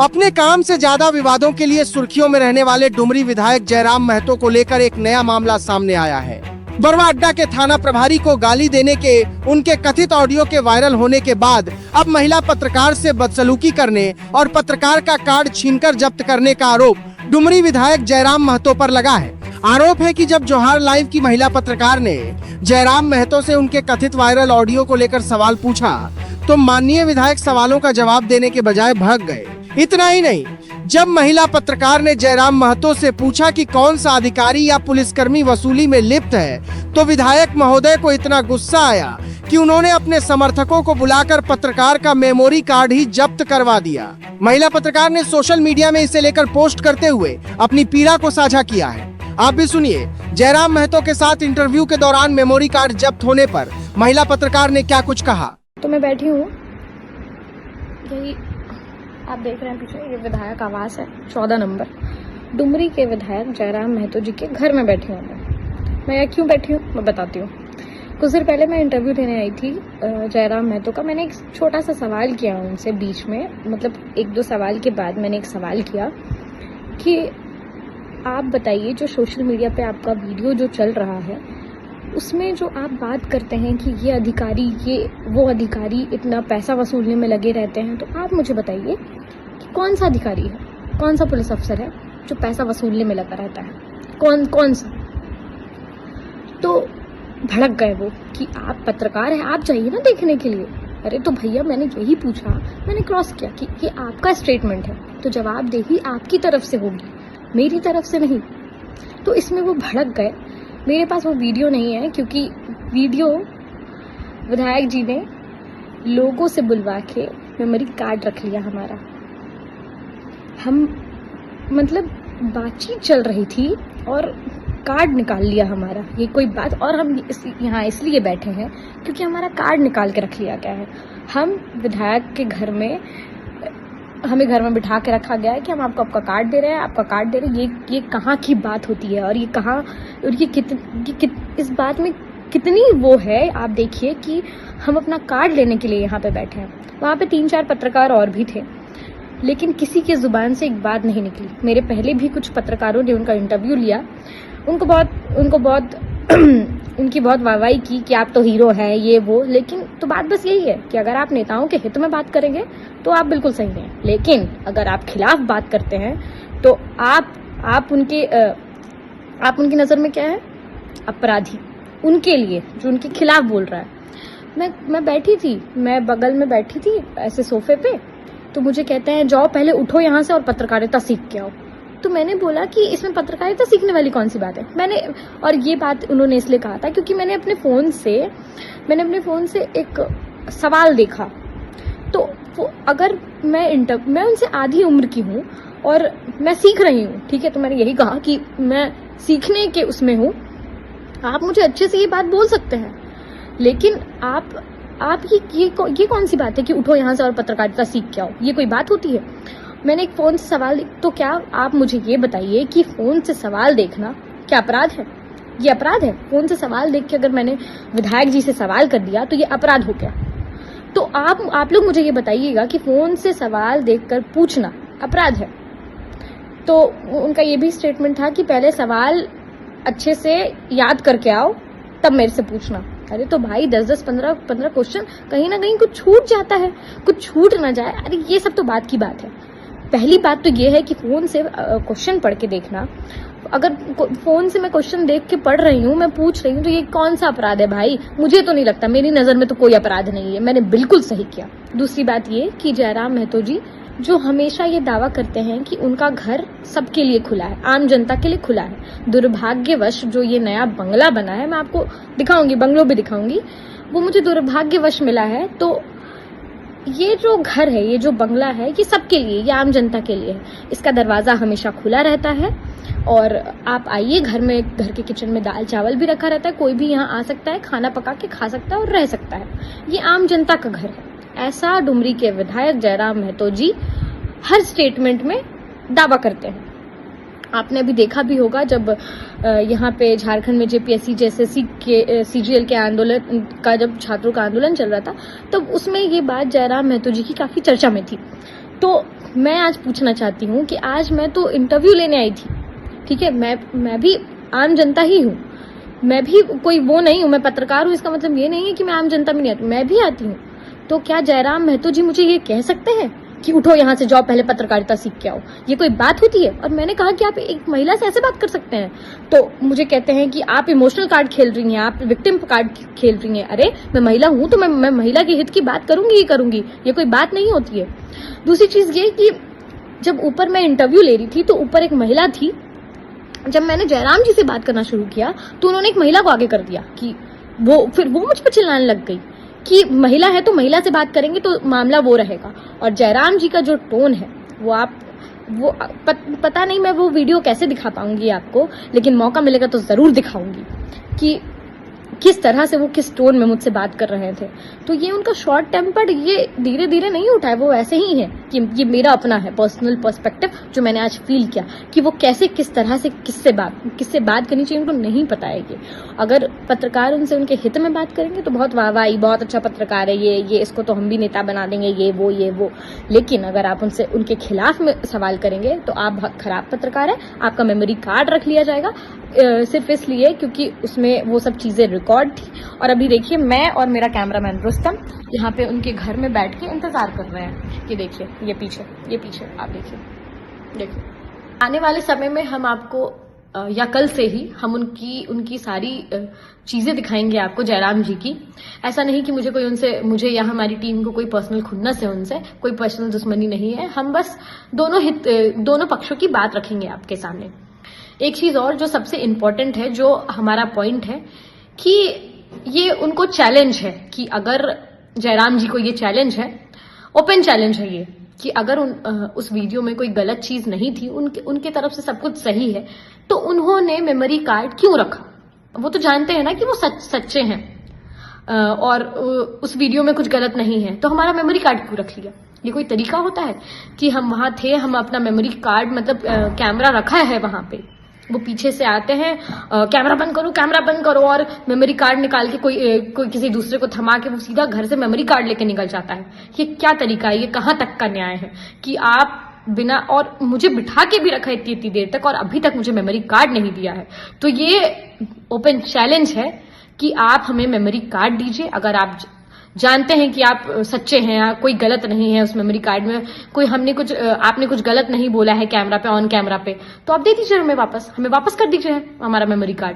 अपने काम से ज्यादा विवादों के लिए सुर्खियों में रहने वाले डुमरी विधायक जयराम महतो को लेकर एक नया मामला सामने आया है। बरवा अड्डा के थाना प्रभारी को गाली देने के उनके कथित ऑडियो के वायरल होने के बाद अब महिला पत्रकार से बदसलूकी करने और पत्रकार का कार्ड छीनकर जब्त करने का आरोप डुमरी विधायक जयराम महतो पर लगा है। आरोप है कि जब जौहार लाइव की महिला पत्रकार ने जयराम महतो से उनके कथित वायरल ऑडियो को लेकर सवाल पूछा तो माननीय विधायक सवालों का जवाब देने के बजाय भाग गए। इतना ही नहीं, जब महिला पत्रकार ने जयराम महतो से पूछा कि कौन सा अधिकारी या पुलिसकर्मी वसूली में लिप्त है तो विधायक महोदय को इतना गुस्सा आया कि उन्होंने अपने समर्थकों को बुलाकर पत्रकार का मेमोरी कार्ड ही जब्त करवा दिया। महिला पत्रकार ने सोशल मीडिया में इसे लेकर पोस्ट करते हुए अपनी पीड़ा को साझा किया है। आप भी सुनिए जयराम महतो के साथ इंटरव्यू के दौरान मेमोरी कार्ड जब्त होने पर महिला पत्रकार ने क्या कुछ कहा। तो मैं बैठी हूँ, यही आप देख रहे हैं पीछे, ये विधायक आवास है 14 नंबर, डुमरी के विधायक जयराम महतो जी के घर में बैठी हूँ। मैं यहाँ क्यों बैठी हूँ मैं बताती हूँ। कुछ देर पहले मैं इंटरव्यू देने आई थी जयराम महतो का। मैंने एक छोटा सा सवाल किया उनसे बीच में, मतलब 1-2 सवाल के बाद मैंने एक सवाल किया कि आप बताइए जो सोशल मीडिया पे आपका वीडियो जो चल रहा है उसमें जो आप बात करते हैं कि ये अधिकारी ये वो अधिकारी इतना पैसा वसूलने में लगे रहते हैं, तो आप मुझे बताइए कि कौन सा अधिकारी है, कौन सा पुलिस अफसर है जो पैसा वसूलने में लगा रहता है, कौन सा। तो भड़क गए वो कि आप पत्रकार हैं, आप जाइए ना देखने के लिए। अरे तो भैया मैंने यही पूछा, मैंने क्रॉस किया कि ये आपका स्टेटमेंट है तो जवाबदेही आपकी तरफ से होगी, मेरी तरफ से नहीं। तो इसमें वो भड़क गए। मेरे पास वो वीडियो नहीं है क्योंकि वीडियो विधायक जी ने लोगों से बुलवा के मेमोरी कार्ड रख लिया हमारा। हम मतलब बातचीत चल रही थी और कार्ड निकाल लिया हमारा, ये कोई बात। और हम यहाँ इसलिए बैठे हैं क्योंकि हमारा कार्ड निकाल के रख लिया गया है। हम विधायक के घर में, हमें घर में बिठा के रखा गया है कि हम आपको आपका कार्ड दे रहे हैं, आपका कार्ड दे रहे हैं। ये कहाँ की बात होती है और ये कहाँ, और ये इस बात में कितनी वो है। आप देखिए कि हम अपना कार्ड लेने के लिए यहाँ पे बैठे हैं। वहाँ पे 3-4 पत्रकार और भी थे, लेकिन किसी की जुबान से एक बात नहीं निकली। मेरे पहले भी कुछ पत्रकारों ने उनका इंटरव्यू लिया, उनकी बहुत वाहवाही की कि आप तो हीरो हैं ये वो। लेकिन तो बात बस यही है कि अगर आप नेताओं के हित में बात करेंगे तो आप बिल्कुल सही हैं, लेकिन अगर आप खिलाफ बात करते हैं तो आप उनकी नज़र में क्या है, अपराधी। उनके लिए जो उनके खिलाफ बोल रहा है। मैं बैठी थी, मैं बगल में बैठी थी ऐसे सोफे पे, तो मुझे कहते हैं जाओ पहले उठो यहाँ से और पत्रकारिता सीख के आओ। तो मैंने बोला कि इसमें पत्रकारिता सीखने वाली कौन सी बात है। और ये बात उन्होंने इसलिए कहा था क्योंकि मैंने अपने फ़ोन से एक सवाल देखा। तो अगर मैं उनसे आधी उम्र की हूँ और मैं सीख रही हूँ, ठीक है, तो मैंने यही कहा कि मैं सीखने के उसमें हूँ। आप मुझे अच्छे से ये बात बोल सकते हैं, लेकिन आप ये कौन सी बात है कि उठो यहाँ से और पत्रकारिता सीख के आओ। ये कोई बात होती है। मैंने एक फ़ोन से सवाल, तो क्या आप मुझे ये बताइए कि फ़ोन से सवाल देखना क्या अपराध है? ये अपराध है। फ़ोन से सवाल देख के अगर मैंने विधायक जी से सवाल कर दिया तो ये अपराध हो गया। तो आप लोग मुझे ये बताइएगा कि फ़ोन से सवाल देखकर पूछना अपराध है। तो उनका ये भी स्टेटमेंट था कि पहले सवाल अच्छे से याद करके आओ तब मेरे से पूछना। अरे तो भाई 10-10, 15 क्वेश्चन कहीं ना कहीं कुछ छूट जाता है, कुछ छूट ना जाए। अरे ये सब तो बात की बात है। पहली बात तो ये है कि फ़ोन से क्वेश्चन पढ़ के देखना। अगर फ़ोन से मैं क्वेश्चन देख के पढ़ रही हूँ, मैं पूछ रही हूँ, तो ये कौन सा अपराध है भाई? मुझे तो नहीं लगता, मेरी नज़र में तो कोई अपराध नहीं है। मैंने बिल्कुल सही किया। दूसरी बात ये कि जयराम महतो जी जो हमेशा ये दावा करते हैं कि उनका घर सबके लिए खुला है, आम जनता के लिए खुला है। दुर्भाग्यवश जो ये नया बंगला बना है, मैं आपको दिखाऊंगी, बंगलों भी दिखाऊंगी, वो मुझे दुर्भाग्यवश मिला है। तो ये जो घर है, ये जो बंगला है, ये सबके लिए, ये आम जनता के लिए है। इसका दरवाज़ा हमेशा खुला रहता है और आप आइए, घर के किचन में दाल चावल भी रखा रहता है। कोई भी यहाँ आ सकता है, खाना पका के खा सकता है और रह सकता है। ये आम जनता का घर है। ऐसा डुमरी के विधायक जयराम महतो जी हर स्टेटमेंट में दावा करते हैं। आपने अभी देखा भी होगा जब यहाँ पे झारखंड में जेपीएससी जेएसएससी के सीजीएल के आंदोलन का, जब छात्रों का आंदोलन चल रहा था, तब उसमें ये बात जयराम महतो जी की काफ़ी चर्चा में थी। तो मैं आज पूछना चाहती हूँ कि आज मैं तो इंटरव्यू लेने आई थी, ठीक है, मैं भी आम जनता ही हूँ, मैं भी कोई वो नहीं हूँ, मैं पत्रकार हूँ, इसका मतलब ये नहीं है कि मैं आम जनता में नहीं आती, मैं भी आती हूँ। तो क्या जयराम महतो जी मुझे ये कह सकते हैं कि उठो यहाँ से जाओ, पहले पत्रकारिता सीख के आओ? ये कोई बात होती है? और मैंने कहा कि आप एक महिला से ऐसे बात कर सकते हैं? तो मुझे कहते हैं कि आप इमोशनल कार्ड खेल रही हैं, आप विक्टिम कार्ड खेल रही हैं। अरे मैं महिला हूं तो मैं महिला के हित की बात करूंगी ही करूंगी, ये कोई बात नहीं होती है। दूसरी चीज ये कि जब ऊपर मैं इंटरव्यू ले रही थी तो ऊपर एक महिला थी, जब मैंने जयराम जी से बात करना शुरू किया तो उन्होंने एक महिला को आगे कर दिया कि फिर वो मुझ पर चिल्लाने लग गई कि महिला है तो महिला से बात करेंगे तो मामला वो रहेगा। और जयराम जी का जो टोन है वो पता नहीं मैं वो वीडियो कैसे दिखा पाऊंगी आपको, लेकिन मौका मिलेगा तो जरूर दिखाऊंगी कि किस तरह से वो किस टोन में मुझसे बात कर रहे थे। तो ये उनका शॉर्ट टेम्पर्ड ये धीरे धीरे नहीं उठा है, वो ऐसे ही है कि ये मेरा अपना है पर्सनल पर्सपेक्टिव जो मैंने आज फील किया कि वो कैसे किस तरह से किससे बात करनी चाहिए उनको नहीं पता है। ये अगर पत्रकार उनसे उनके हित में बात करेंगे तो बहुत वाहवाही, बहुत अच्छा पत्रकार है ये इसको तो हम भी नेता बना देंगे, ये वो। लेकिन अगर आप उनसे उनके खिलाफ में सवाल करेंगे तो आप बहुत खराब पत्रकार है, आपका मेमोरी कार्ड रख लिया जाएगा सिर्फ इसलिए क्योंकि उसमें वो सब चीजें रिकॉर्ड थी। और अभी देखिए मैं और मेरा कैमरामैन रुस्तम यहाँ पे उनके घर में बैठ के इंतजार कर रहे हैं। ये देखिए ये पीछे आप देखिए आने वाले समय में हम आपको या कल से ही हम उनकी सारी चीजें दिखाएंगे आपको, जयराम जी की। ऐसा नहीं कि मुझे या हमारी टीम को कोई पर्सनल खुन्नस है, उनसे कोई पर्सनल दुश्मनी नहीं है। हम बस दोनों पक्षों की बात रखेंगे आपके सामने। एक चीज और जो सबसे इम्पोर्टेंट है, जो हमारा पॉइंट है कि ये उनको चैलेंज है कि अगर जयराम जी को ये चैलेंज है, ओपन चैलेंज है ये, कि अगर उस वीडियो में कोई गलत चीज नहीं थी, उनके तरफ से सब कुछ सही है, तो उन्होंने मेमोरी कार्ड क्यों रखा? वो तो जानते हैं ना कि वो सच्चे हैं और उस वीडियो में कुछ गलत नहीं है, तो हमारा मेमोरी कार्ड क्यों रख लिया? ये कोई तरीका होता है कि हम वहां थे, हम अपना मेमोरी कार्ड मतलब कैमरा रखा है वहां पे, वो पीछे से आते हैं कैमरा बंद करो और मेमोरी कार्ड निकाल के कोई किसी दूसरे को थमा के वो सीधा घर से मेमोरी कार्ड लेके निकल जाता है। ये क्या तरीका है? ये कहाँ तक का न्याय है कि आप बिना, और मुझे बिठा के भी रखा इतनी देर तक और अभी तक मुझे मेमोरी कार्ड नहीं दिया है। तो ये ओपन चैलेंज है कि आप हमें मेमोरी कार्ड दीजिए। अगर आप जानते हैं कि आप सच्चे हैं, कोई गलत नहीं है उस मेमोरी कार्ड में, आपने कुछ गलत नहीं बोला है कैमरा पे, ऑन कैमरा पे, तो आप दे दीजिए हमें वापस कर दीजिए हमारा मेमोरी कार्ड।